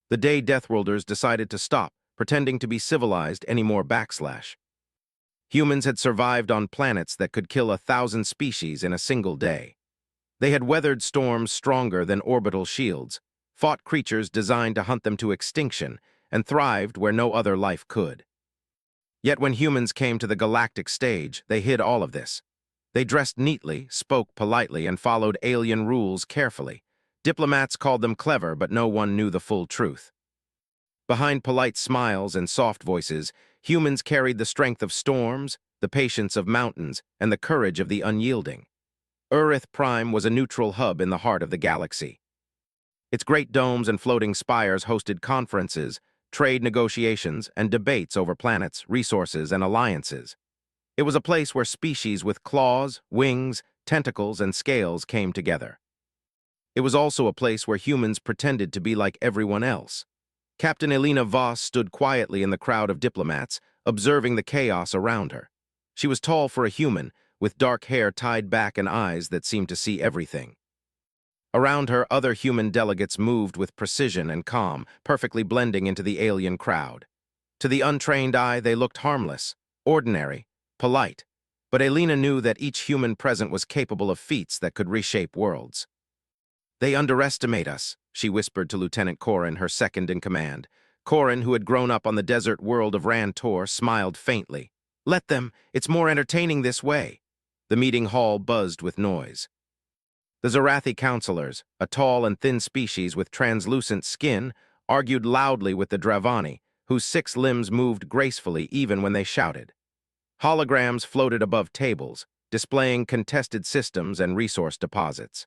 The day Deathworlders decided to stop pretending to be civilized anymore. Humans had survived on planets that could kill 1,000 species in a single day. They had weathered storms stronger than orbital shields, fought creatures designed to hunt them to extinction, and thrived where no other life could. Yet when humans came to the galactic stage, they hid all of this. They dressed neatly, spoke politely, and followed alien rules carefully. Diplomats called them clever, but no one knew the full truth. Behind polite smiles and soft voices, humans carried the strength of storms, the patience of mountains, and the courage of the unyielding. Urith Prime was a neutral hub in the heart of the galaxy. Its great domes and floating spires hosted conferences, trade negotiations, and debates over planets, resources, and alliances. It was a place where species with claws, wings, tentacles, and scales came together. It was also a place where humans pretended to be like everyone else. Captain Elena Voss stood quietly in the crowd of diplomats, observing the chaos around her. She was tall for a human, with dark hair tied back and eyes that seemed to see everything. Around her, other human delegates moved with precision and calm, perfectly blending into the alien crowd. To the untrained eye, they looked harmless, ordinary, polite, but Elena knew that each human present was capable of feats that could reshape worlds. "They underestimate us," she whispered to Lieutenant Corin, her second-in-command. Corin, who had grown up on the desert world of Rantor, smiled faintly. "Let them. It's more entertaining this way." The meeting hall buzzed with noise. The Zarathi counselors, a tall and thin species with translucent skin, argued loudly with the Dravani, whose 6 limbs moved gracefully even when they shouted. Holograms floated above tables, displaying contested systems and resource deposits.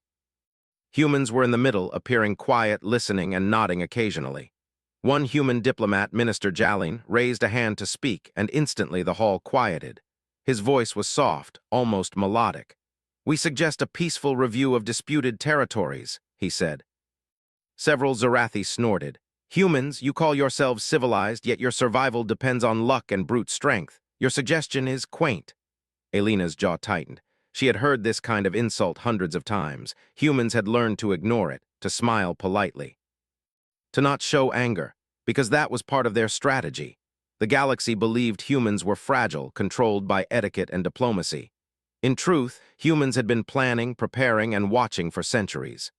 Humans were in the middle, appearing quiet, listening, and nodding occasionally. One human diplomat, Minister Jalin, raised a hand to speak, and instantly the hall quieted. His voice was soft, almost melodic. "We suggest a peaceful review of disputed territories," he said. Several Zarathi snorted. "Humans, you call yourselves civilized, yet your survival depends on luck and brute strength. Your suggestion is quaint." Elena's jaw tightened. She had heard this kind of insult hundreds of times. Humans had learned to ignore it, to smile politely, to not show anger, because that was part of their strategy. The galaxy believed humans were fragile, controlled by etiquette and diplomacy. In truth, humans had been planning, preparing, and watching for centuries.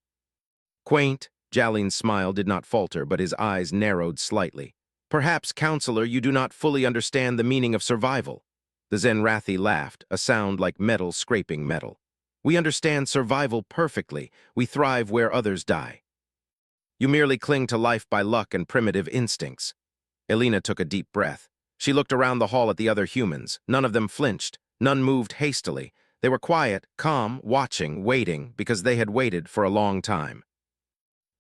"Quaint," Jalin's smile did not falter, but his eyes narrowed slightly. "Perhaps, Counselor, you do not fully understand the meaning of survival." The Zenrathi laughed, a sound like metal scraping metal. "We understand survival perfectly. We thrive where others die. You merely cling to life by luck and primitive instincts." Elena took a deep breath. She looked around the hall at the other humans. None of them flinched. None moved hastily. They were quiet, calm, watching, waiting, because they had waited for a long time.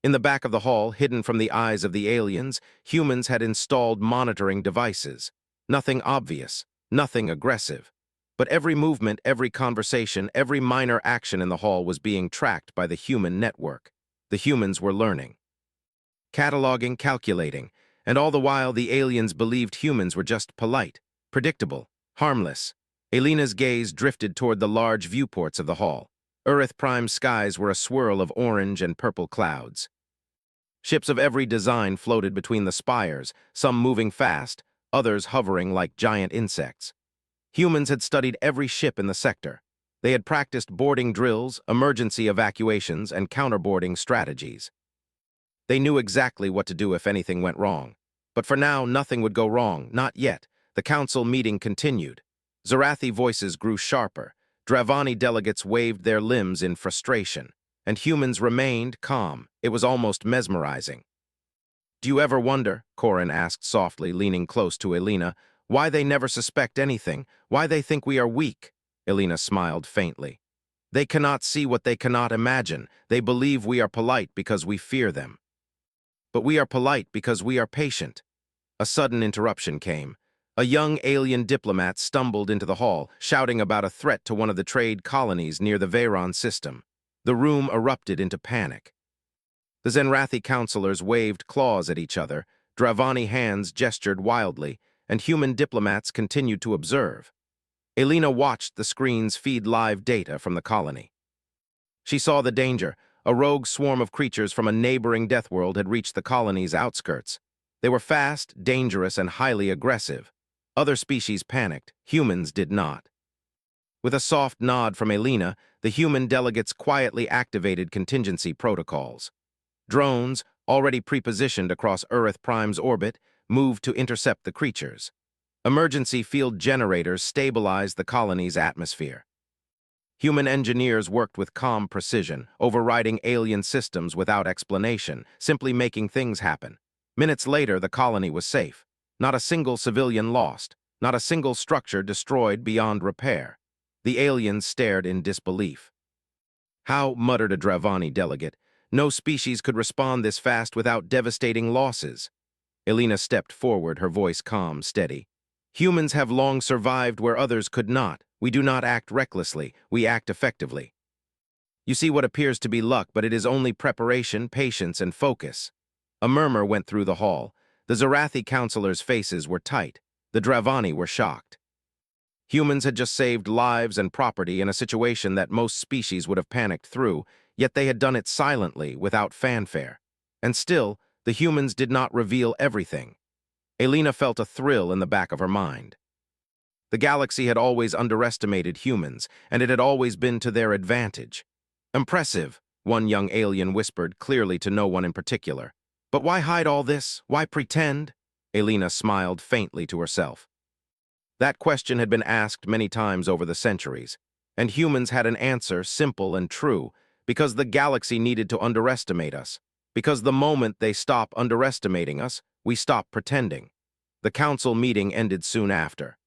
In the back of the hall, hidden from the eyes of the aliens, humans had installed monitoring devices. Nothing obvious, nothing aggressive. But every movement, every conversation, every minor action in the hall was being tracked by the human network. The humans were learning, cataloging, calculating, and all the while the aliens believed humans were just polite, predictable, harmless. Elena's gaze drifted toward the large viewports of the hall. Urith Prime's skies were a swirl of orange and purple clouds. Ships of every design floated between the spires, some moving fast, others hovering like giant insects. Humans had studied every ship in the sector. They had practiced boarding drills, emergency evacuations, and counterboarding strategies. They knew exactly what to do if anything went wrong. But for now, nothing would go wrong, not yet. The council meeting continued. Zarathi voices grew sharper. Dravani delegates waved their limbs in frustration, and humans remained calm. It was almost mesmerizing. "Do you ever wonder," Corin asked softly, leaning close to Elena, "why they never suspect anything, why they think we are weak?" Elena smiled faintly. "They cannot see what they cannot imagine. They believe we are polite because we fear them. But we are polite because we are patient." A sudden interruption came. A young alien diplomat stumbled into the hall, shouting about a threat to one of the trade colonies near the Veyron system. The room erupted into panic. The Zenrathi counselors waved claws at each other, Dravani hands gestured wildly, and human diplomats continued to observe. Elena watched the screens feed live data from the colony. She saw the danger, A rogue swarm of creatures from a neighboring death world had reached the colony's outskirts. They were fast, dangerous, and highly aggressive. Other species panicked. Humans did not. With a soft nod from Elena, the human delegates quietly activated contingency protocols. Drones, already prepositioned across Earth Prime's orbit, moved to intercept the creatures. Emergency field generators stabilized the colony's atmosphere. Human engineers worked with calm precision, overriding alien systems without explanation, simply making things happen. Minutes later, the colony was safe. Not a single civilian lost, not a single structure destroyed beyond repair. The aliens stared in disbelief. "How," muttered a Dravani delegate, "no species could respond this fast without devastating losses." Elena stepped forward, her voice calm, steady. "Humans have long survived where others could not. We do not act recklessly, we act effectively. You see what appears to be luck, but it is only preparation, patience, and focus." A murmur went through the hall. The Zarathi counselors' faces were tight. The Dravani were shocked. Humans had just saved lives and property in a situation that most species would have panicked through, yet they had done it silently, without fanfare. And still, the humans did not reveal everything. Elena felt a thrill in the back of her mind. The galaxy had always underestimated humans, and it had always been to their advantage. "Impressive," one young alien whispered, clearly to no one in particular. "But why hide all this? Why pretend?" Elena smiled faintly to herself. That question had been asked many times over the centuries, and humans had an answer, simple and true, because the galaxy needed to underestimate us. Because the moment they stop underestimating us, we stop pretending. The council meeting ended soon after.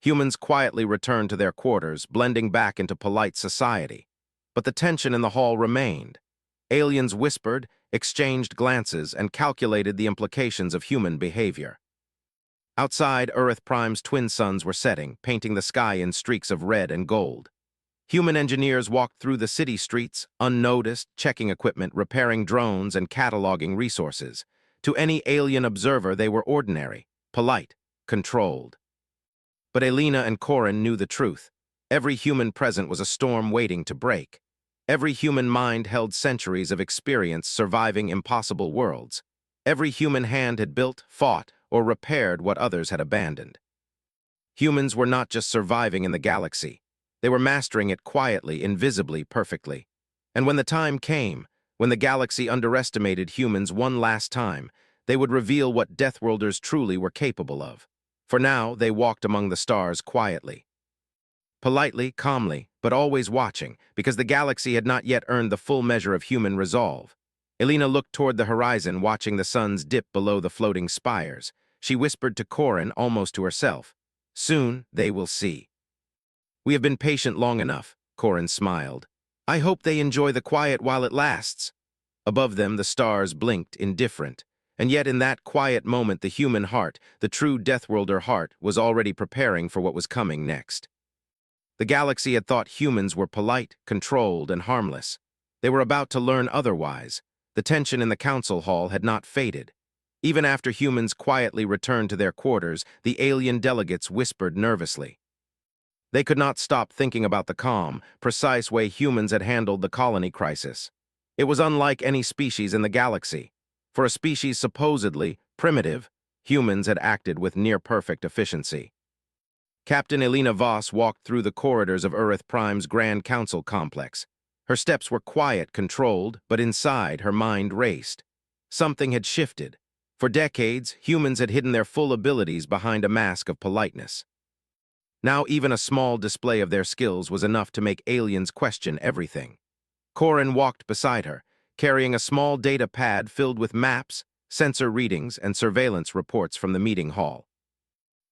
Humans quietly returned to their quarters, blending back into polite society. But the tension in the hall remained. Aliens whispered, exchanged glances, and calculated the implications of human behavior. Outside, Earth Prime's twin suns were setting, painting the sky in streaks of red and gold. Human engineers walked through the city streets, unnoticed, checking equipment, repairing drones, and cataloging resources. To any alien observer, they were ordinary, polite, controlled. But Elena and Corin knew the truth. Every human present was a storm waiting to break. Every human mind held centuries of experience surviving impossible worlds. Every human hand had built, fought, or repaired what others had abandoned. Humans were not just surviving in the galaxy. They were mastering it quietly, invisibly, perfectly. And when the time came, when the galaxy underestimated humans one last time, they would reveal what Deathworlders truly were capable of. For now, they walked among the stars quietly. Politely, calmly, but always watching, because the galaxy had not yet earned the full measure of human resolve. Elena looked toward the horizon, watching the suns dip below the floating spires. She whispered to Corin, almost to herself, "Soon they will see." "We have been patient long enough," Corin smiled. "I hope they enjoy the quiet while it lasts." Above them, the stars blinked, indifferent. And yet in that quiet moment, the human heart, the true Deathworlder heart, was already preparing for what was coming next. The galaxy had thought humans were polite, controlled, and harmless. They were about to learn otherwise. The tension in the council hall had not faded. Even after humans quietly returned to their quarters, the alien delegates whispered nervously. They could not stop thinking about the calm, precise way humans had handled the colony crisis. It was unlike any species in the galaxy. For a species supposedly primitive, humans had acted with near-perfect efficiency. Captain Elena Voss walked through the corridors of Earth Prime's Grand Council complex. Her steps were quiet, controlled, but inside, her mind raced. Something had shifted. For decades, humans had hidden their full abilities behind a mask of politeness. Now even a small display of their skills was enough to make aliens question everything. Corin walked beside her, carrying a small data pad filled with maps, sensor readings, and surveillance reports from the meeting hall.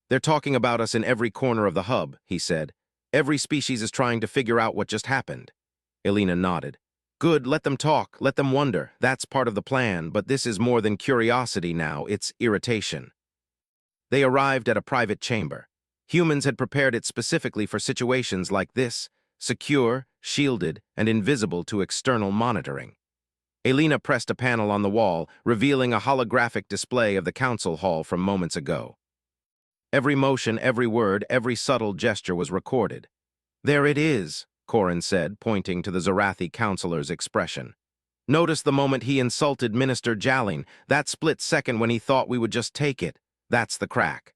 "They're talking about us in every corner of the hub," he said. "Every species is trying to figure out what just happened." Elena nodded. "Good, let them talk, let them wonder. That's part of the plan, but this is more than curiosity now, it's irritation." They arrived at a private chamber. Humans had prepared it specifically for situations like this, secure, shielded, and invisible to external monitoring. Elena pressed a panel on the wall, revealing a holographic display of the council hall from moments ago. Every motion, every word, every subtle gesture was recorded. "There it is," Corin said, pointing to the Zarathi counselor's expression. Notice the moment he insulted Minister Jalin, that split second when he thought we would just take it. That's the crack.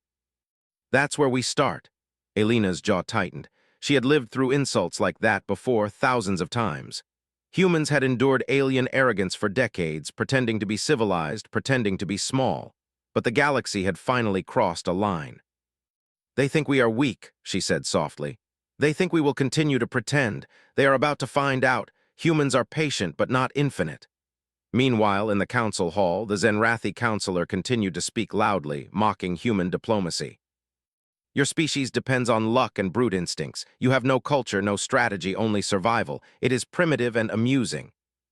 That's where we start. Elena's jaw tightened. She had lived through insults like that before thousands of times. Humans had endured alien arrogance for decades, pretending to be civilized, pretending to be small. But the galaxy had finally crossed a line. They think we are weak, she said softly. They think we will continue to pretend. They are about to find out. Humans are patient but not infinite. Meanwhile, in the council hall, the Zenrathi counselor continued to speak loudly, mocking human diplomacy. Your species depends on luck and brute instincts. You have no culture, no strategy, only survival. It is primitive and amusing.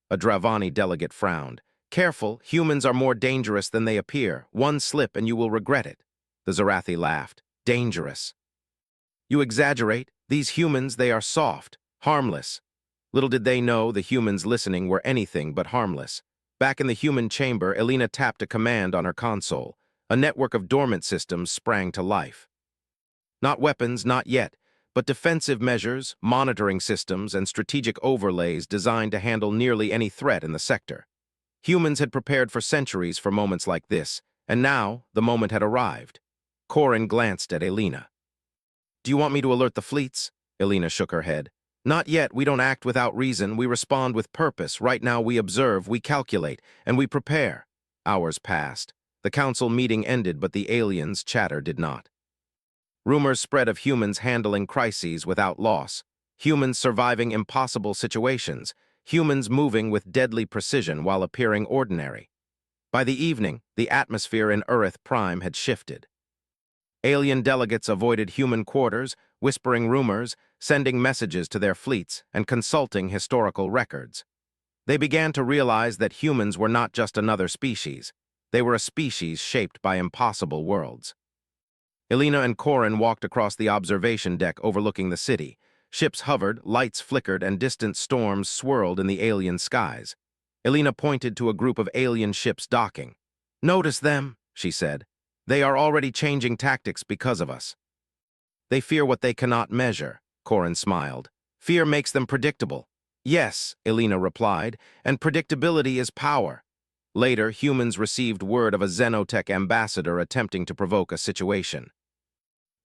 A Dravani delegate frowned. Careful, humans are more dangerous than they appear. One slip and you will regret it. The Zerathi laughed. Dangerous. You exaggerate. These humans, they are soft, harmless. Little did they know the humans listening were anything but harmless. Back in the human chamber, Elena tapped a command on her console. A network of dormant systems sprang to life. Not weapons, not yet, but defensive measures, monitoring systems, and strategic overlays designed to handle nearly any threat in the sector. Humans had prepared for centuries for moments like this, and now the moment had arrived. Corin glanced at Elena. Do you want me to alert the fleets? Elena shook her head. Not yet. We don't act without reason. We respond with purpose. Right now we observe, we calculate, and we prepare. Hours passed. The council meeting ended, but the aliens' chatter did not. Rumors spread of humans handling crises without loss, humans surviving impossible situations, humans moving with deadly precision while appearing ordinary. By the evening, the atmosphere in Urith Prime had shifted. Alien delegates avoided human quarters, whispering rumors, sending messages to their fleets, and consulting historical records. They began to realize that humans were not just another species. They were a species shaped by impossible worlds. Elena and Corin walked across the observation deck overlooking the city. Ships hovered, lights flickered, and distant storms swirled in the alien skies. Elena pointed to a group of alien ships docking. Notice them, she said. They are already changing tactics because of us. They fear what they cannot measure, Corin smiled. Fear makes them predictable. Yes, Elena replied, and predictability is power. Later, humans received word of a Xenotech ambassador attempting to provoke a situation.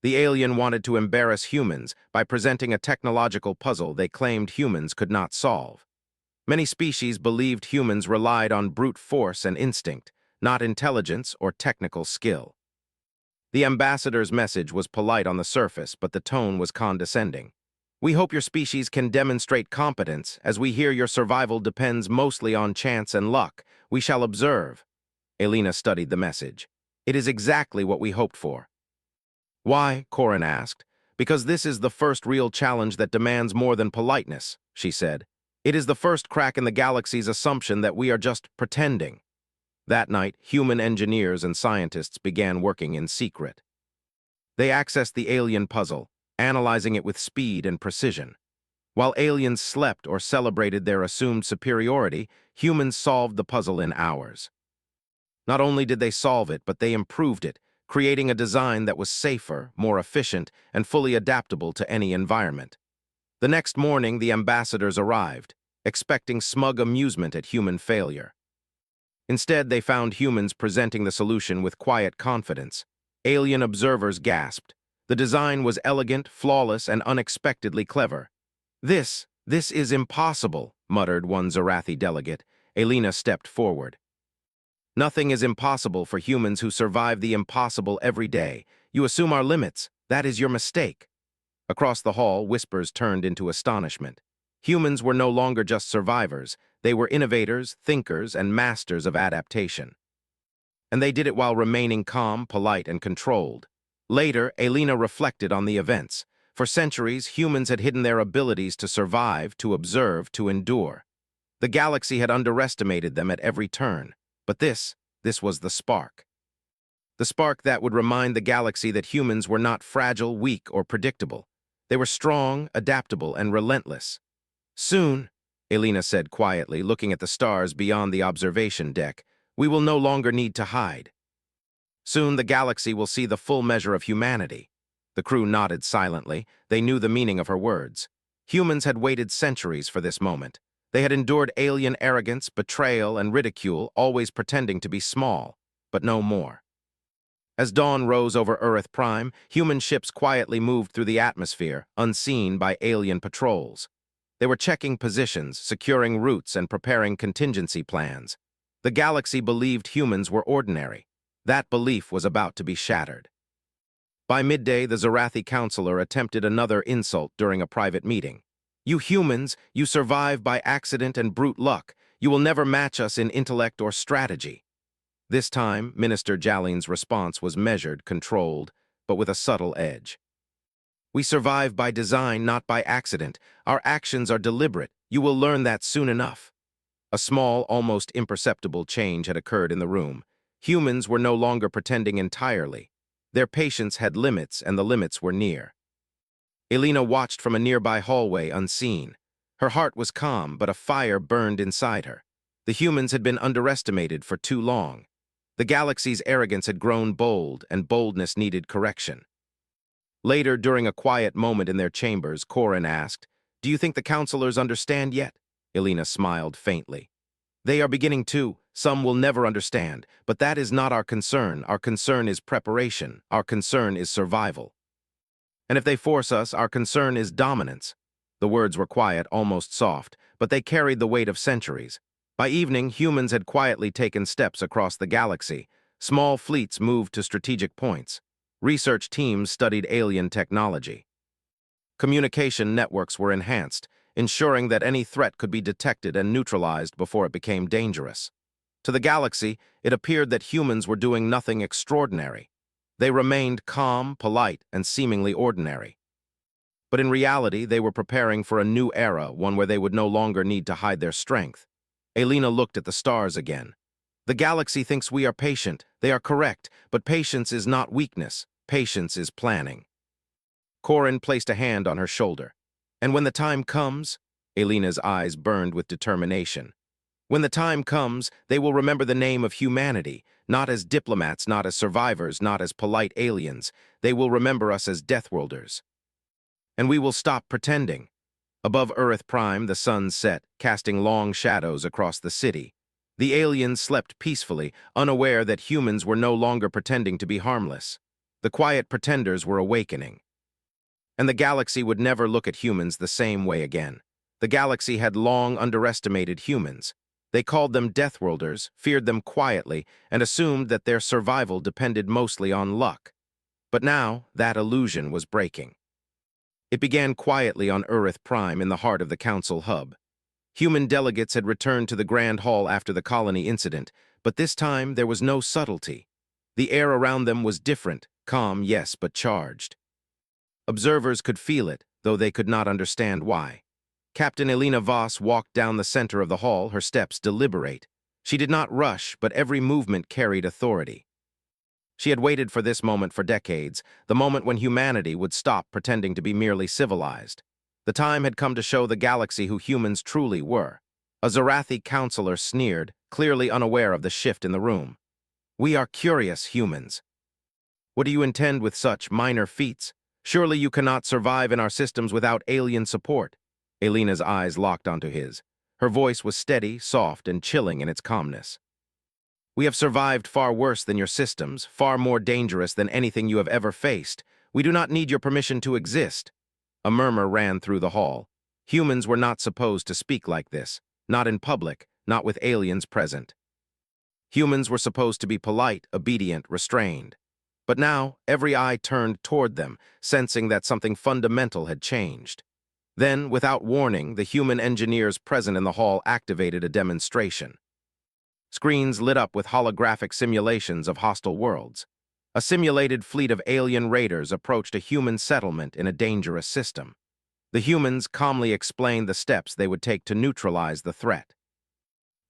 The alien wanted to embarrass humans by presenting a technological puzzle they claimed humans could not solve. Many species believed humans relied on brute force and instinct, not intelligence or technical skill. The ambassador's message was polite on the surface, but the tone was condescending. We hope your species can demonstrate competence, as we hear your survival depends mostly on chance and luck. We shall observe. Elena studied the message. It is exactly what we hoped for. Why? Corin asked. Because this is the first real challenge that demands more than politeness, she said. It is the first crack in the galaxy's assumption that we are just pretending. That night, human engineers and scientists began working in secret. They accessed the alien puzzle, analyzing it with speed and precision. While aliens slept or celebrated their assumed superiority, humans solved the puzzle in hours. Not only did they solve it, but they improved it, creating a design that was safer, more efficient, and fully adaptable to any environment. The next morning, the ambassadors arrived, expecting smug amusement at human failure. Instead, they found humans presenting the solution with quiet confidence. Alien observers gasped. The design was elegant, flawless, and unexpectedly clever. This is impossible, muttered one Zerathi delegate. Elena stepped forward. Nothing is impossible for humans who survive the impossible every day. You assume our limits. That is your mistake. Across the hall, whispers turned into astonishment. Humans were no longer just survivors. They were innovators, thinkers, and masters of adaptation. And they did it while remaining calm, polite, and controlled. Later, Elena reflected on the events. For centuries, humans had hidden their abilities to survive, to observe, to endure. The galaxy had underestimated them at every turn. But this was the spark. The spark that would remind the galaxy that humans were not fragile, weak, or predictable. They were strong, adaptable, and relentless. Soon, Elena said quietly, looking at the stars beyond the observation deck, we will no longer need to hide. Soon the galaxy will see the full measure of humanity. The crew nodded silently. They knew the meaning of her words. Humans had waited centuries for this moment. They had endured alien arrogance, betrayal, and ridicule, always pretending to be small, but no more. As dawn rose over Earth Prime, human ships quietly moved through the atmosphere, unseen by alien patrols. They were checking positions, securing routes, and preparing contingency plans. The galaxy believed humans were ordinary. That belief was about to be shattered. By midday, the Zarathi counselor attempted another insult during a private meeting. "You humans, you survive by accident and brute luck. You will never match us in intellect or strategy." This time, Minister Jalin's response was measured, controlled, but with a subtle edge. "We survive by design, not by accident. Our actions are deliberate. You will learn that soon enough." A small, almost imperceptible change had occurred in the room. Humans were no longer pretending entirely. Their patience had limits, and the limits were near. Elena watched from a nearby hallway unseen. Her heart was calm, but a fire burned inside her. The humans had been underestimated for too long. The galaxy's arrogance had grown bold, and boldness needed correction. Later, during a quiet moment in their chambers, Corin asked, "Do you think the counselors understand yet?" Elena smiled faintly. "They are beginning to. Some will never understand, but that is not our concern. Our concern is preparation. Our concern is survival. And if they force us, our concern is dominance." The words were quiet, almost soft, but they carried the weight of centuries. By evening, humans had quietly taken steps across the galaxy. Small fleets moved to strategic points. Research teams studied alien technology. Communication networks were enhanced, ensuring that any threat could be detected and neutralized before it became dangerous. To the galaxy, it appeared that humans were doing nothing extraordinary. They remained calm, polite, and seemingly ordinary. But in reality, they were preparing for a new era, one where they would no longer need to hide their strength. Elena looked at the stars again. "The galaxy thinks we are patient. They are correct, but patience is not weakness. Patience is planning." Corin placed a hand on her shoulder. "And when the time comes," Elena's eyes burned with determination, "when the time comes, they will remember the name of humanity, not as diplomats, not as survivors, not as polite aliens. They will remember us as Deathworlders. And we will stop pretending." Above Earth Prime, the sun set, casting long shadows across the city. The aliens slept peacefully, unaware that humans were no longer pretending to be harmless. The quiet pretenders were awakening. And the galaxy would never look at humans the same way again. The galaxy had long underestimated humans. They called them Deathworlders, feared them quietly, and assumed that their survival depended mostly on luck. But now, that illusion was breaking. It began quietly on Earth Prime in the heart of the Council hub. Human delegates had returned to the Grand Hall after the colony incident, but this time there was no subtlety. The air around them was different, calm, yes, but charged. Observers could feel it, though they could not understand why. Captain Elena Voss walked down the center of the hall, her steps deliberate. She did not rush, but every movement carried authority. She had waited for this moment for decades, the moment when humanity would stop pretending to be merely civilized. The time had come to show the galaxy who humans truly were. A Zarathi counselor sneered, clearly unaware of the shift in the room. "We are curious humans. What do you intend with such minor feats? Surely you cannot survive in our systems without alien support." Elena's eyes locked onto his. Her voice was steady, soft, and chilling in its calmness. "We have survived far worse than your systems, far more dangerous than anything you have ever faced. We do not need your permission to exist." A murmur ran through the hall. Humans were not supposed to speak like this, not in public, not with aliens present. Humans were supposed to be polite, obedient, restrained. But now, every eye turned toward them, sensing that something fundamental had changed. Then, without warning, the human engineers present in the hall activated a demonstration. Screens lit up with holographic simulations of hostile worlds. A simulated fleet of alien raiders approached a human settlement in a dangerous system. The humans calmly explained the steps they would take to neutralize the threat.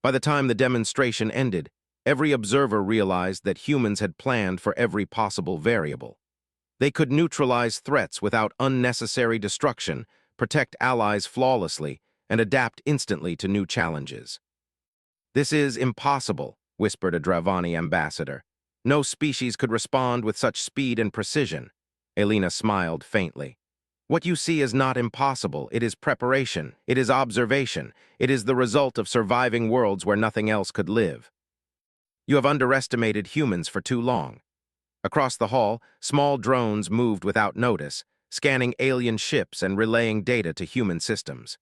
By the time the demonstration ended, every observer realized that humans had planned for every possible variable. They could neutralize threats without unnecessary destruction, protect allies flawlessly, and adapt instantly to new challenges. "This is impossible," whispered a Dravani ambassador. "No species could respond with such speed and precision." Elena smiled faintly. What you see is not impossible. It is preparation. It is observation. It is the result of surviving worlds where nothing else could live. You have underestimated humans for too long. Across the hall, small drones moved without notice, scanning alien ships and relaying data to human systems.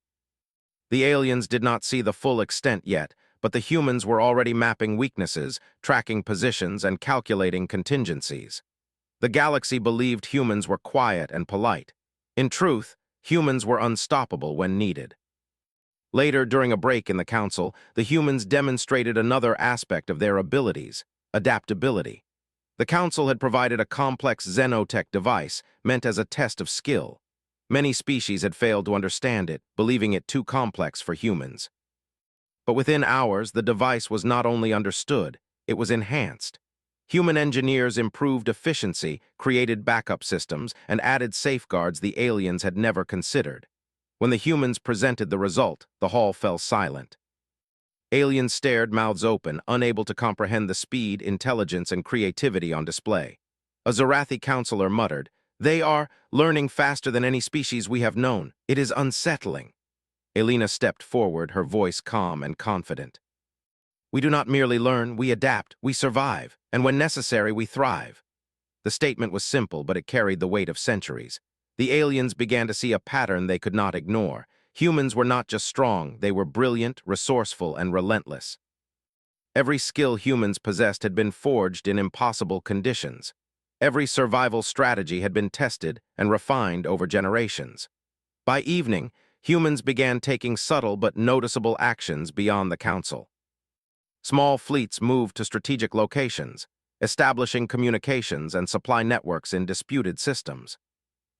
The aliens did not see the full extent yet, but the humans were already mapping weaknesses, tracking positions, and calculating contingencies. The galaxy believed humans were quiet and polite. In truth, humans were unstoppable when needed. Later, during a break in the council, the humans demonstrated another aspect of their abilities: adaptability. The council had provided a complex xenotech device meant as a test of skill. Many species had failed to understand it, believing it too complex for humans. But within hours, the device was not only understood, it was enhanced. Human engineers improved efficiency, created backup systems, and added safeguards the aliens had never considered. When the humans presented the result, the hall fell silent. Aliens stared, mouths open, unable to comprehend the speed, intelligence, and creativity on display. A Zarathi counselor muttered, "They are learning faster than any species we have known. It is unsettling." Elena stepped forward, her voice calm and confident. "We do not merely learn, we adapt, we survive, and when necessary, we thrive." The statement was simple, but it carried the weight of centuries. The aliens began to see a pattern they could not ignore. Humans were not just strong, they were brilliant, resourceful, and relentless. Every skill humans possessed had been forged in impossible conditions. Every survival strategy had been tested and refined over generations. By evening, humans began taking subtle but noticeable actions beyond the council. Small fleets moved to strategic locations, establishing communications and supply networks in disputed systems.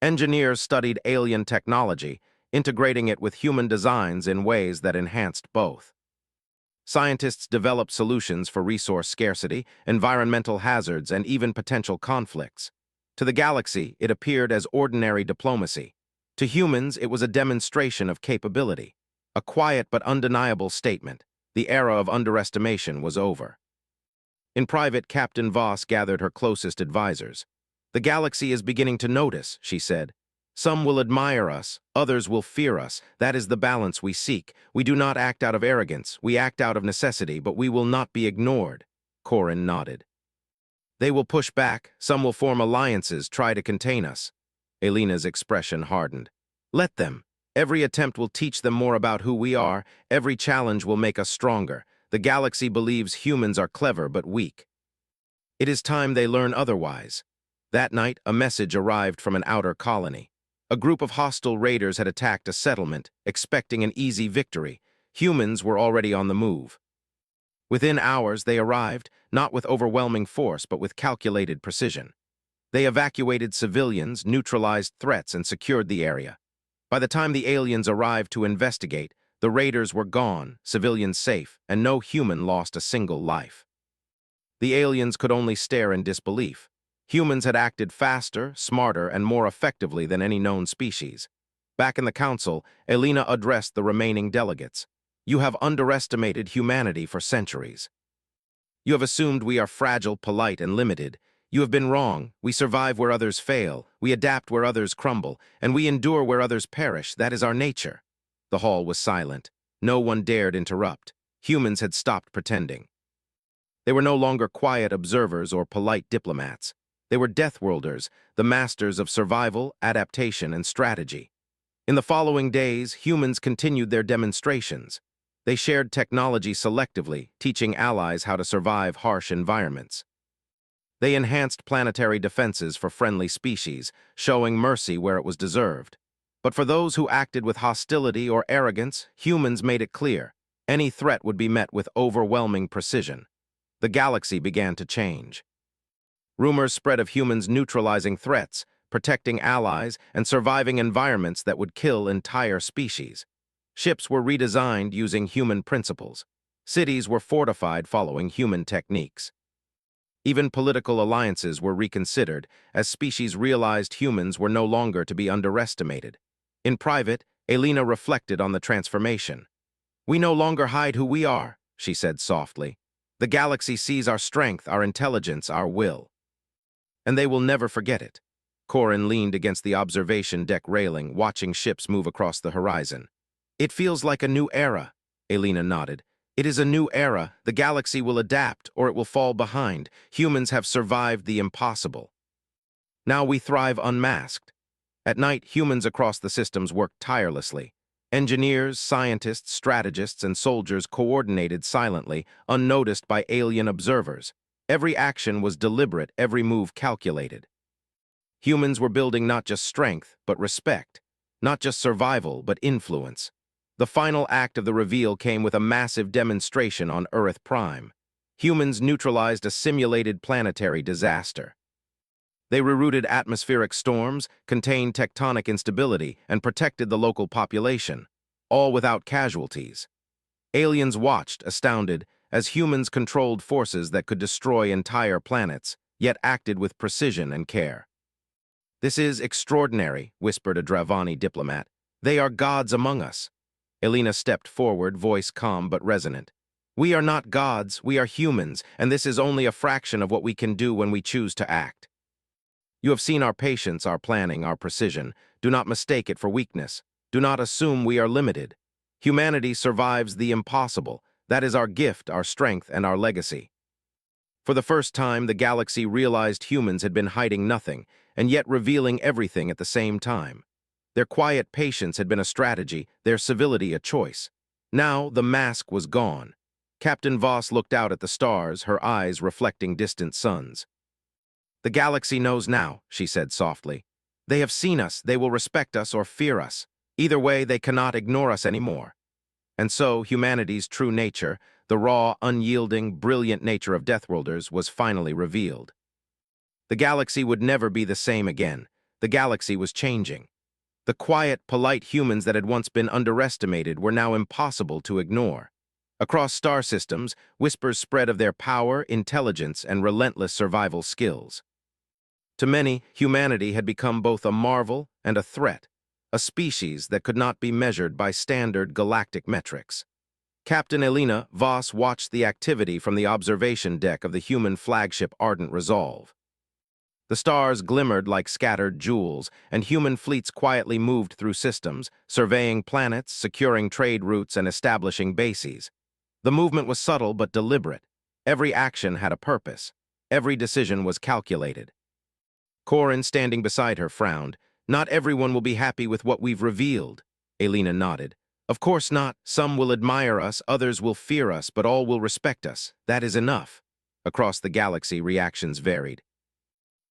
Engineers studied alien technology, integrating it with human designs in ways that enhanced both. Scientists developed solutions for resource scarcity, environmental hazards, and even potential conflicts. To the galaxy, it appeared as ordinary diplomacy. To humans, it was a demonstration of capability. A quiet but undeniable statement. The era of underestimation was over. In private, Captain Voss gathered her closest advisors. "The galaxy is beginning to notice," she said. "Some will admire us, others will fear us. That is the balance we seek. We do not act out of arrogance, we act out of necessity, but we will not be ignored." Corin nodded. "They will push back, some will form alliances, try to contain us." Elena's expression hardened. "Let them. Every attempt will teach them more about who we are. Every challenge will make us stronger. The galaxy believes humans are clever but weak. It is time they learn otherwise." That night, a message arrived from an outer colony. A group of hostile raiders had attacked a settlement, expecting an easy victory. Humans were already on the move. Within hours, they arrived, not with overwhelming force, but with calculated precision. They evacuated civilians, neutralized threats, and secured the area. By the time the aliens arrived to investigate, the raiders were gone, civilians safe, and no human lost a single life. The aliens could only stare in disbelief. Humans had acted faster, smarter, and more effectively than any known species. Back in the council, Elena addressed the remaining delegates. "You have underestimated humanity for centuries. You have assumed we are fragile, polite, and limited. You have been wrong. We survive where others fail, we adapt where others crumble, and we endure where others perish. That is our nature." The hall was silent. No one dared interrupt. Humans had stopped pretending. They were no longer quiet observers or polite diplomats. They were Deathworlders, the masters of survival, adaptation, and strategy. In the following days, humans continued their demonstrations. They shared technology selectively, teaching allies how to survive harsh environments. They enhanced planetary defenses for friendly species, showing mercy where it was deserved. But for those who acted with hostility or arrogance, humans made it clear: any threat would be met with overwhelming precision. The galaxy began to change. Rumors spread of humans neutralizing threats, protecting allies, and surviving environments that would kill entire species. Ships were redesigned using human principles. Cities were fortified following human techniques. Even political alliances were reconsidered as species realized humans were no longer to be underestimated. In private, Elena reflected on the transformation. "We no longer hide who we are," she said softly. "The galaxy sees our strength, our intelligence, our will. And they will never forget it." Corin leaned against the observation deck railing, watching ships move across the horizon. It feels like a new era, Elena nodded. It is a new era. The galaxy will adapt, or it will fall behind. Humans have survived the impossible. Now we thrive unmasked. At night, humans across the systems worked tirelessly. Engineers, scientists, strategists, and soldiers coordinated silently, unnoticed by alien observers. Every action was deliberate, every move calculated. Humans were building not just strength, but respect. Not just survival, but influence. The final act of the reveal came with a massive demonstration on Earth Prime. Humans neutralized a simulated planetary disaster. They rerouted atmospheric storms, contained tectonic instability, and protected the local population, all without casualties. Aliens watched, astounded, as humans controlled forces that could destroy entire planets, yet acted with precision and care. "This is extraordinary," whispered a Dravani diplomat. "They are gods among us." Elena stepped forward, voice calm but resonant. "We are not gods, we are humans, and this is only a fraction of what we can do when we choose to act. You have seen our patience, our planning, our precision. Do not mistake it for weakness. Do not assume we are limited. Humanity survives the impossible. That is our gift, our strength, and our legacy." For the first time, the galaxy realized humans had been hiding nothing, and yet revealing everything at the same time. Their quiet patience had been a strategy, their civility a choice. Now the mask was gone. Captain Voss looked out at the stars, her eyes reflecting distant suns. "The galaxy knows now," she said softly. "They have seen us, they will respect us or fear us. Either way, they cannot ignore us anymore." And so, humanity's true nature, the raw, unyielding, brilliant nature of Deathworlders, was finally revealed. The galaxy would never be the same again. The galaxy was changing. The quiet, polite humans that had once been underestimated were now impossible to ignore. Across star systems, whispers spread of their power, intelligence, and relentless survival skills. To many, humanity had become both a marvel and a threat, a species that could not be measured by standard galactic metrics. Captain Elena Voss watched the activity from the observation deck of the human flagship Ardent Resolve. The stars glimmered like scattered jewels, and human fleets quietly moved through systems, surveying planets, securing trade routes, and establishing bases. The movement was subtle but deliberate. Every action had a purpose. Every decision was calculated. Corin, standing beside her, frowned. "Not everyone will be happy with what we've revealed." Elena nodded. "Of course not. Some will admire us, others will fear us, but all will respect us. That is enough." Across the galaxy, reactions varied.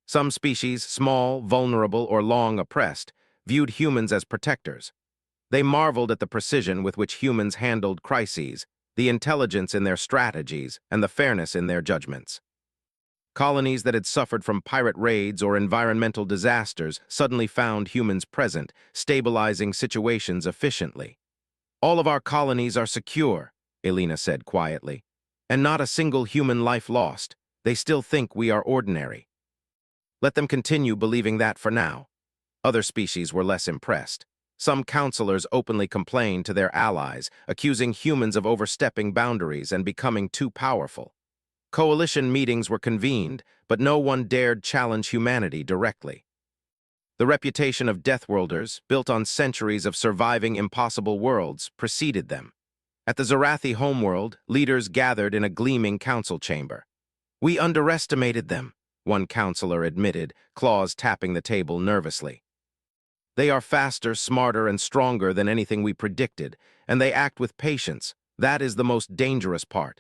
Some species, small, vulnerable, or long oppressed, viewed humans as protectors. They marveled at the precision with which humans handled crises, the intelligence in their strategies, and the fairness in their judgments. Colonies that had suffered from pirate raids or environmental disasters suddenly found humans present, stabilizing situations efficiently. "All of our colonies are secure," Elena said quietly, "and not a single human life lost. They still think we are ordinary. Let them continue believing that for now." Other species were less impressed. Some counselors openly complained to their allies, accusing humans of overstepping boundaries and becoming too powerful. Coalition meetings were convened, but no one dared challenge humanity directly. The reputation of Deathworlders, built on centuries of surviving impossible worlds, preceded them. At the Zarathi homeworld, leaders gathered in a gleaming council chamber. "We underestimated them," one counselor admitted, claws tapping the table nervously. "They are faster, smarter, and stronger than anything we predicted, and they act with patience. That is the most dangerous part.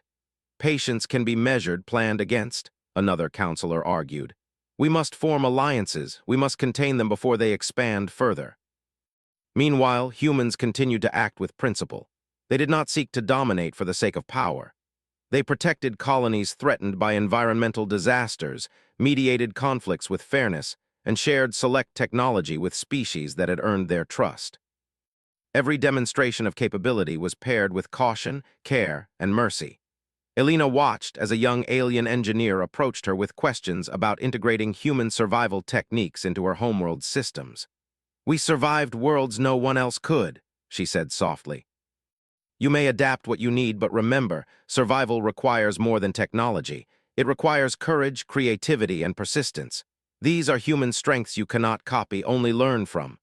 Patience can be measured, planned against," another counselor argued. "We must form alliances. We must contain them before they expand further." Meanwhile, humans continued to act with principle. They did not seek to dominate for the sake of power. They protected colonies threatened by environmental disasters, mediated conflicts with fairness, and shared select technology with species that had earned their trust. Every demonstration of capability was paired with caution, care, and mercy. Elena watched as a young alien engineer approached her with questions about integrating human survival techniques into her homeworld systems. "We survived worlds no one else could," she said softly. "You may adapt what you need, but remember, survival requires more than technology. It requires courage, creativity, and persistence. These are human strengths you cannot copy, only learn from.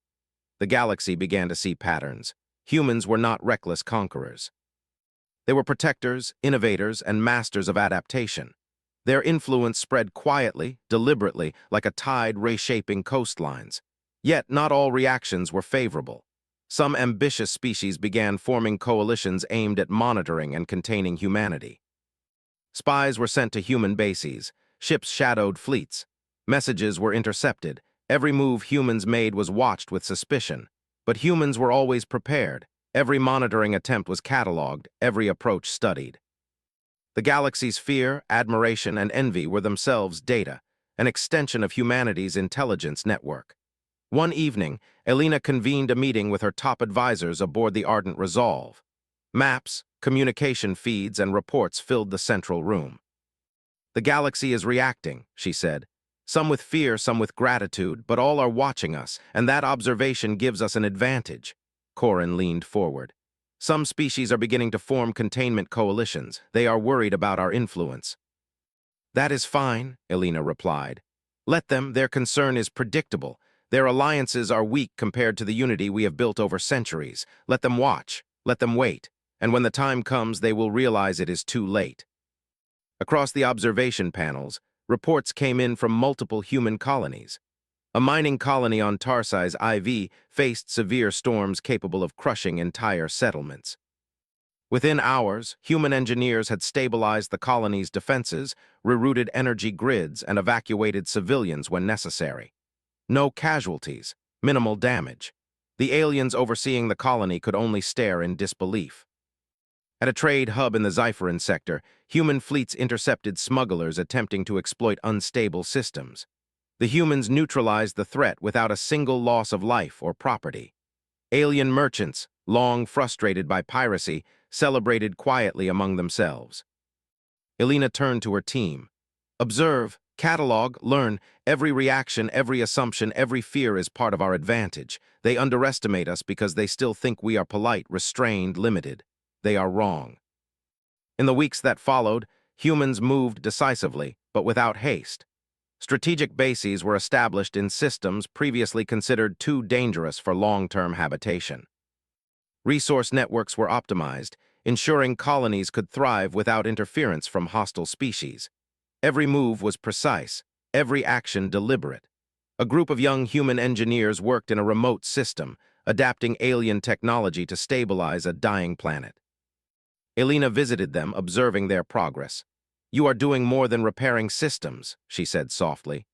The galaxy began to see patterns. Humans were not reckless conquerors. They were protectors, innovators, and masters of adaptation. Their influence spread quietly, deliberately, like a tide reshaping coastlines. Yet not all reactions were favorable. Some ambitious species began forming coalitions aimed at monitoring and containing humanity. Spies were sent to human bases. Ships shadowed fleets. Messages were intercepted. Every move humans made was watched with suspicion. But humans were always prepared. Every monitoring attempt was catalogued, every approach studied. The galaxy's fear, admiration, and envy were themselves data, an extension of humanity's intelligence network. One evening, Elena convened a meeting with her top advisors aboard the Ardent Resolve. Maps, communication feeds, and reports filled the central room. "The galaxy is reacting," she said. "Some with fear, some with gratitude, but all are watching us, and that observation gives us an advantage." Corin leaned forward. "Some species are beginning to form containment coalitions. They are worried about our influence." "That is fine," Elena replied. "Let them, their concern is predictable. Their alliances are weak compared to the unity we have built over centuries. Let them watch, let them wait, and when the time comes they will realize it is too late." Across the observation panels, reports came in from multiple human colonies. A mining colony on Tarsai's IV faced severe storms capable of crushing entire settlements. Within hours, human engineers had stabilized the colony's defenses, rerouted energy grids, and evacuated civilians when necessary. No casualties, minimal damage. The aliens overseeing the colony could only stare in disbelief. At a trade hub in the Xiferan sector, human fleets intercepted smugglers attempting to exploit unstable systems. The humans neutralized the threat without a single loss of life or property. Alien merchants, long frustrated by piracy, celebrated quietly among themselves. Elena turned to her team. "Observe, catalog, learn. Every reaction, every assumption, every fear is part of our advantage. They underestimate us because they still think we are polite, restrained, limited. They are wrong." In the weeks that followed, humans moved decisively, but without haste. Strategic bases were established in systems previously considered too dangerous for long-term habitation. Resource networks were optimized, ensuring colonies could thrive without interference from hostile species. Every move was precise, every action deliberate. A group of young human engineers worked in a remote system, adapting alien technology to stabilize a dying planet. Elena visited them, observing their progress. "You are doing more than repairing systems," she said softly.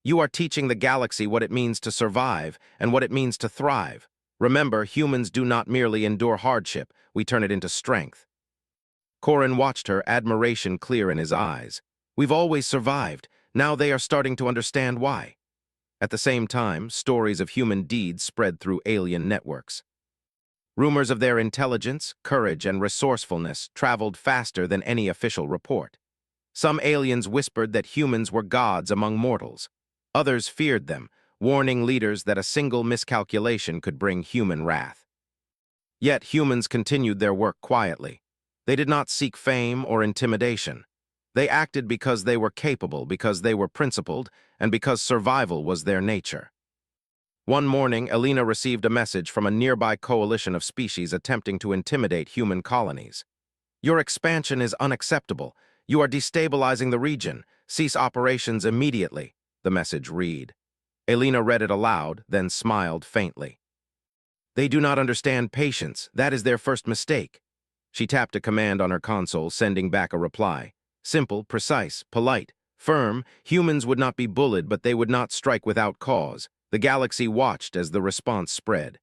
"You are teaching the galaxy what it means to survive and what it means to thrive. Remember, humans do not merely endure hardship, we turn it into strength." Corin watched her, admiration clear in his eyes. "We've always survived. Now they are starting to understand why." At the same time, stories of human deeds spread through alien networks. Rumors of their intelligence, courage, and resourcefulness traveled faster than any official report. Some aliens whispered that humans were gods among mortals. Others feared them, warning leaders that a single miscalculation could bring human wrath. Yet humans continued their work quietly. They did not seek fame or intimidation. They acted because they were capable, because they were principled, and because survival was their nature. One morning, Elena received a message from a nearby coalition of species attempting to intimidate human colonies. "Your expansion is unacceptable. You are destabilizing the region. Cease operations immediately," the message read. Elena read it aloud, then smiled faintly. "They do not understand patience. That is their first mistake." She tapped a command on her console, sending back a reply. Simple, precise, polite, firm. Humans would not be bullied, but they would not strike without cause. The galaxy watched as the response spread.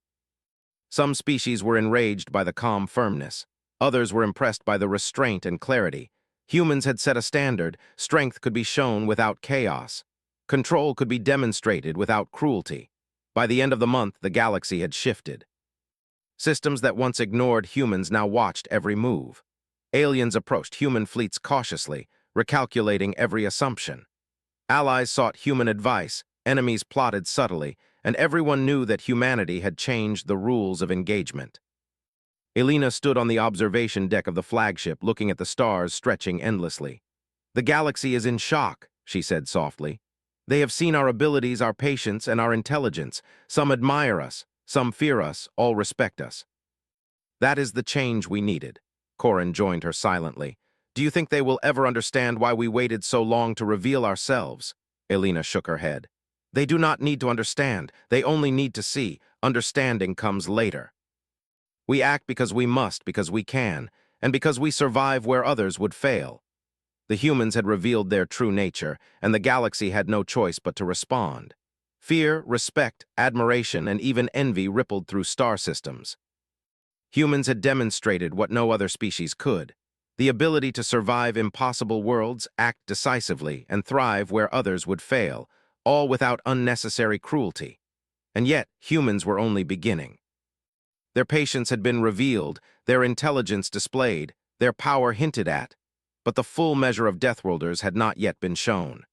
Some species were enraged by the calm firmness. Others were impressed by the restraint and clarity. Humans had set a standard. Strength could be shown without chaos. Control could be demonstrated without cruelty. By the end of the month, the galaxy had shifted. Systems that once ignored humans now watched every move. Aliens approached human fleets cautiously, recalculating every assumption. Allies sought human advice, enemies plotted subtly, and everyone knew that humanity had changed the rules of engagement. Elena stood on the observation deck of the flagship, looking at the stars stretching endlessly. "The galaxy is in shock," she said softly. They have seen our abilities, our patience, and our intelligence. Some admire us, some fear us, all respect us. That is the change we needed. Corin joined her silently. Do you think they will ever understand why we waited so long to reveal ourselves? Elena shook her head. They do not need to understand. They only need to see. Understanding comes later. We act because we must, because we can, and because we survive where others would fail. The humans had revealed their true nature, and the galaxy had no choice but to respond. Fear, respect, admiration, and even envy rippled through star systems. Humans had demonstrated what no other species could: the ability to survive impossible worlds, act decisively, and thrive where others would fail, all without unnecessary cruelty. And yet, humans were only beginning. Their patience had been revealed, their intelligence displayed, their power hinted at, but the full measure of Deathworlders had not yet been shown.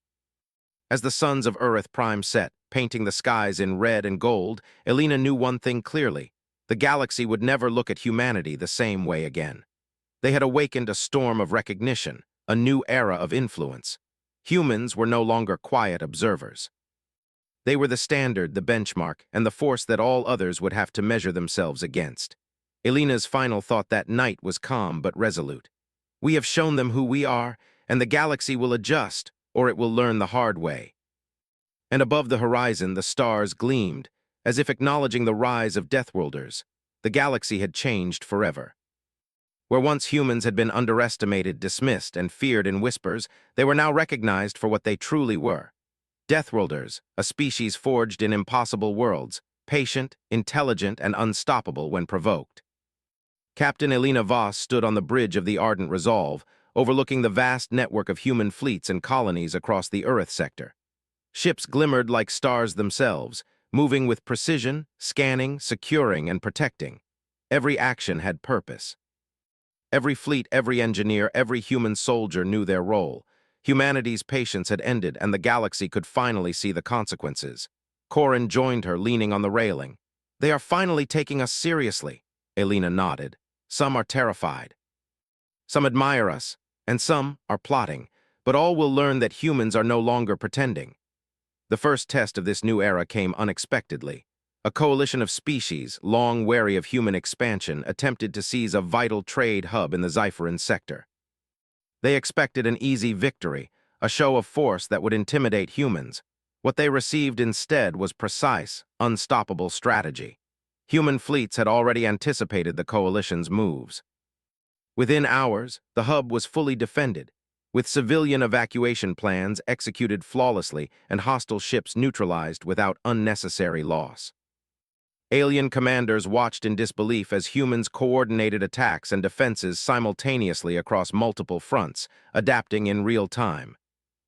As the suns of Earth Prime set, painting the skies in red and gold, Elena knew one thing clearly: the galaxy would never look at humanity the same way again. They had awakened a storm of recognition, a new era of influence. Humans were no longer quiet observers. They were the standard, the benchmark, and the force that all others would have to measure themselves against. Elena's final thought that night was calm but resolute. We have shown them who we are, and the galaxy will adjust, or it will learn the hard way. And above the horizon, the stars gleamed, as if acknowledging the rise of Deathworlders. The galaxy had changed forever. Where once humans had been underestimated, dismissed, and feared in whispers, they were now recognized for what they truly were. Deathworlders, a species forged in impossible worlds, patient, intelligent, and unstoppable when provoked. Captain Elena Voss stood on the bridge of the Ardent Resolve, overlooking the vast network of human fleets and colonies across the Earth sector. Ships glimmered like stars themselves, moving with precision, scanning, securing, and protecting. Every action had purpose. Every fleet, every engineer, every human soldier knew their role. Humanity's patience had ended, and the galaxy could finally see the consequences. Corin joined her, leaning on the railing. They are finally taking us seriously. Elena nodded. Some are terrified. Some admire us, and some are plotting, but all will learn that humans are no longer pretending. The first test of this new era came unexpectedly. A coalition of species, long wary of human expansion, attempted to seize a vital trade hub in the Xiferan sector. They expected an easy victory, a show of force that would intimidate humans. What they received instead was precise, unstoppable strategy. Human fleets had already anticipated the coalition's moves. Within hours, the hub was fully defended, with civilian evacuation plans executed flawlessly and hostile ships neutralized without unnecessary loss. Alien commanders watched in disbelief as humans coordinated attacks and defenses simultaneously across multiple fronts, adapting in real time.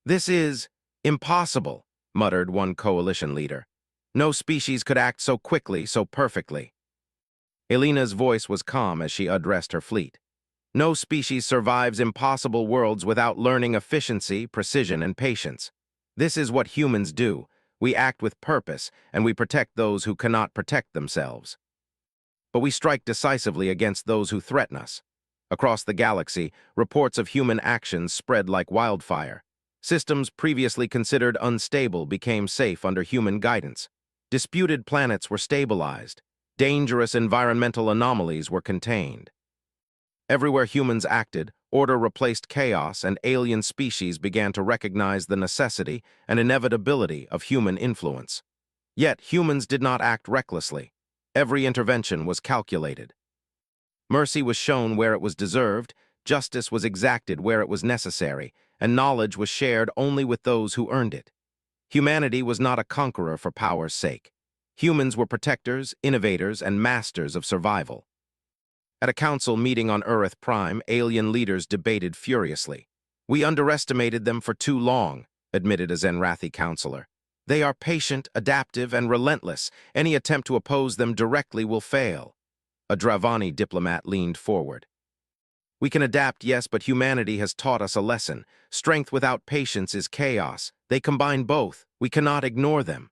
"This is impossible," muttered one coalition leader. "No species could act so quickly, so perfectly." Elena's voice was calm as she addressed her fleet. No species survives impossible worlds without learning efficiency, precision, and patience. This is what humans do. We act with purpose, and we protect those who cannot protect themselves. But we strike decisively against those who threaten us. Across the galaxy, reports of human actions spread like wildfire. Systems previously considered unstable became safe under human guidance. Disputed planets were stabilized. Dangerous environmental anomalies were contained. Everywhere humans acted, order replaced chaos, and alien species began to recognize the necessity and inevitability of human influence. Yet humans did not act recklessly. Every intervention was calculated. Mercy was shown where it was deserved, justice was exacted where it was necessary, and knowledge was shared only with those who earned it. Humanity was not a conqueror for power's sake. Humans were protectors, innovators, and masters of survival. At a council meeting on Earth Prime, alien leaders debated furiously. "We underestimated them for too long," admitted a Zenrathi counselor. "They are patient, adaptive, and relentless. Any attempt to oppose them directly will fail." A Dravani diplomat leaned forward. "We can adapt, yes, but humanity has taught us a lesson. Strength without patience is chaos. They combine both. We cannot ignore them."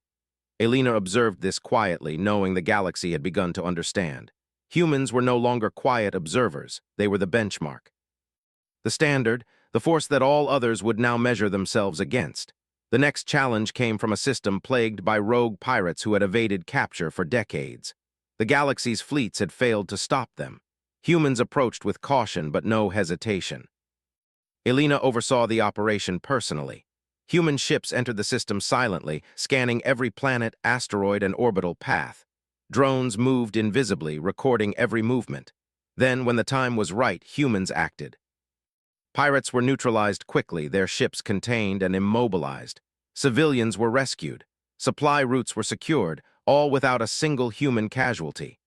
Elena observed this quietly, knowing the galaxy had begun to understand. Humans were no longer quiet observers. They were the benchmark. The standard, the force that all others would now measure themselves against. The next challenge came from a system plagued by rogue pirates who had evaded capture for decades. The galaxy's fleets had failed to stop them. Humans approached with caution but no hesitation. Elena oversaw the operation personally. Human ships entered the system silently, scanning every planet, asteroid, and orbital path. Drones moved invisibly, recording every movement. Then, when the time was right, humans acted. Pirates were neutralized quickly, their ships contained and immobilized. Civilians were rescued. Supply routes were secured, all without a single human casualty.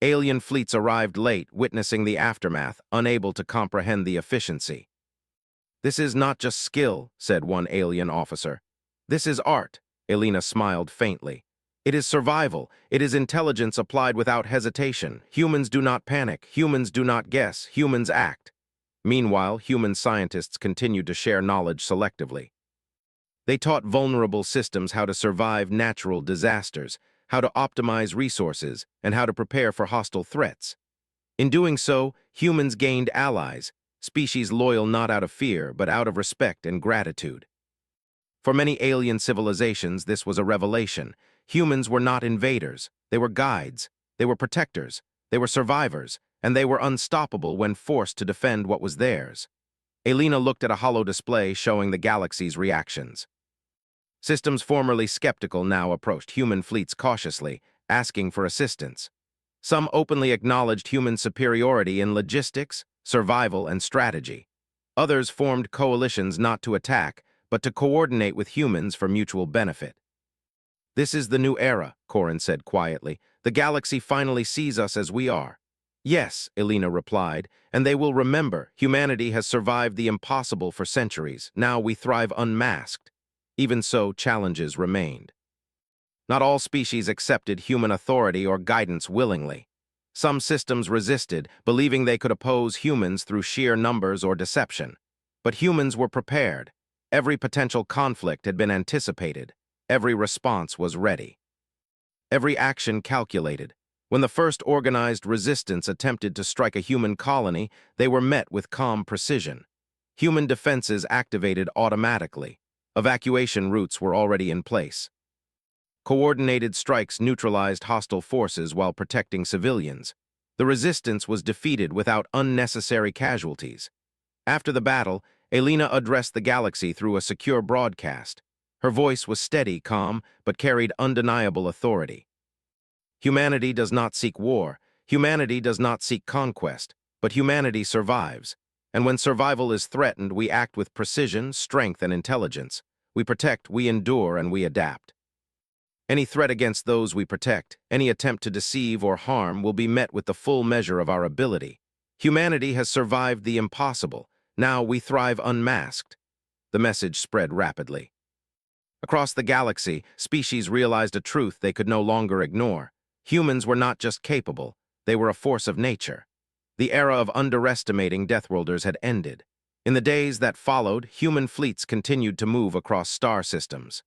Alien fleets arrived late, witnessing the aftermath, unable to comprehend the efficiency. "This is not just skill," said one alien officer. "This is art." Elena smiled faintly. "It is survival. It is intelligence applied without hesitation. Humans do not panic. Humans do not guess. Humans act." Meanwhile, human scientists continued to share knowledge selectively. They taught vulnerable systems how to survive natural disasters, how to optimize resources, and how to prepare for hostile threats. In doing so, humans gained allies, species loyal not out of fear, but out of respect and gratitude. For many alien civilizations, this was a revelation. Humans were not invaders. They were guides. They were protectors. They were survivors, and they were unstoppable when forced to defend what was theirs. Elena looked at a holo display showing the galaxy's reactions. Systems formerly skeptical now approached human fleets cautiously, asking for assistance. Some openly acknowledged human superiority in logistics, survival, and strategy. Others formed coalitions not to attack, but to coordinate with humans for mutual benefit. "This is the new era," Corin said quietly. "The galaxy finally sees us as we are." "Yes," Elena replied, "and they will remember humanity has survived the impossible for centuries. Now we thrive unmasked." Even so, challenges remained. Not all species accepted human authority or guidance willingly. Some systems resisted, believing they could oppose humans through sheer numbers or deception. But humans were prepared. Every potential conflict had been anticipated. Every response was ready. Every action calculated. When the first organized resistance attempted to strike a human colony, they were met with calm precision. Human defenses activated automatically. Evacuation routes were already in place. Coordinated strikes neutralized hostile forces while protecting civilians. The resistance was defeated without unnecessary casualties. After the battle, Elena addressed the galaxy through a secure broadcast. Her voice was steady, calm, but carried undeniable authority. "Humanity does not seek war. Humanity does not seek conquest. But humanity survives. And when survival is threatened, we act with precision, strength, and intelligence. We protect, we endure, and we adapt. Any threat against those we protect, any attempt to deceive or harm will be met with the full measure of our ability. Humanity has survived the impossible. Now we thrive unmasked." The message spread rapidly. Across the galaxy, species realized a truth they could no longer ignore. Humans were not just capable, they were a force of nature. The era of underestimating Deathworlders had ended. In the days that followed, human fleets continued to move across star systems.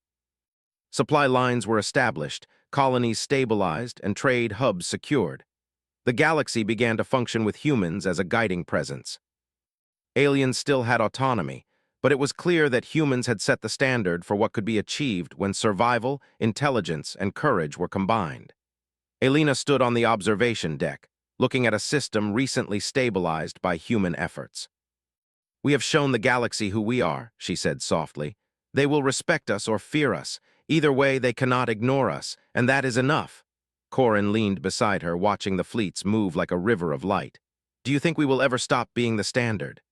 Supply lines were established, colonies stabilized, and trade hubs secured. The galaxy began to function with humans as a guiding presence. Aliens still had autonomy, but it was clear that humans had set the standard for what could be achieved when survival, intelligence, and courage were combined. Elena stood on the observation deck, looking at a system recently stabilized by human efforts. "We have shown the galaxy who we are," she said softly. "They will respect us or fear us. Either way, they cannot ignore us, and that is enough." Corin leaned beside her, watching the fleets move like a river of light. "Do you think we will ever stop being the standard?"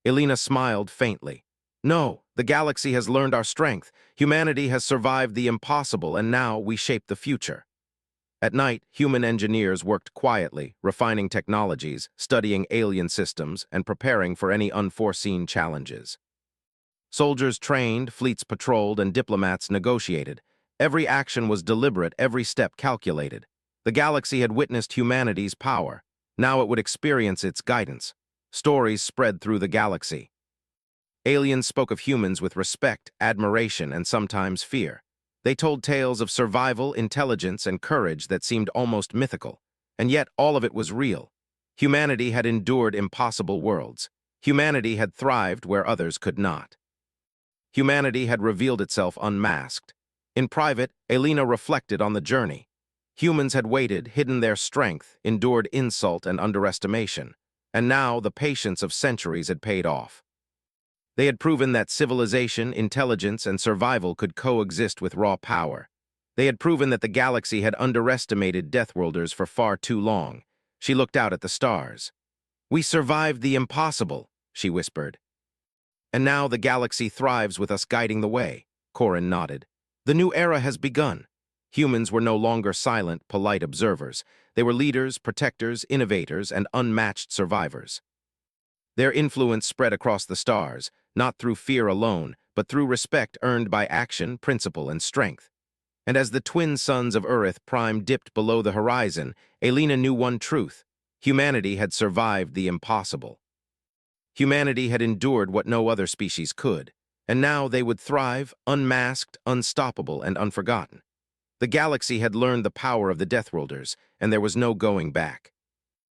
Elena smiled faintly. "No, the galaxy has learned our strength. Humanity has survived the impossible, and now we shape the future." At night, human engineers worked quietly, refining technologies, studying alien systems, and preparing for any unforeseen challenges. Soldiers trained, fleets patrolled, and diplomats negotiated. Every action was deliberate, every step calculated. The galaxy had witnessed humanity's power. Now it would experience its guidance. Stories spread through the galaxy. Aliens spoke of humans with respect, admiration, and sometimes fear. They told tales of survival, intelligence, and courage that seemed almost mythical. And yet all of it was real. Humanity had endured impossible worlds. Humanity had thrived where others could not. Humanity had revealed itself unmasked. In private, Elena reflected on the journey. Humans had waited, hidden their strength, endured insult and underestimation, and now the patience of centuries had paid off. They had proven that civilization, intelligence, and survival could coexist with raw power. They had proven that the galaxy had underestimated Deathworlders for far too long. She looked out at the stars. "We survived the impossible," she whispered. "And now the galaxy thrives with us guiding the way," Corin nodded. "The new era has begun." Humans were no longer silent, polite observers. They were leaders, protectors, innovators, and unmatched survivors. Their influence spread across the stars, not through fear alone, but through respect earned by action, principle, and strength. And as the twin suns of Earth Prime dipped below the horizon, Elena knew one truth: humanity had survived the impossible. Humanity had endured what no other species could, and now they would thrive, unmasked, unstoppable, and unforgotten. The galaxy had learned the power of the Deathworlders, and there was no going back.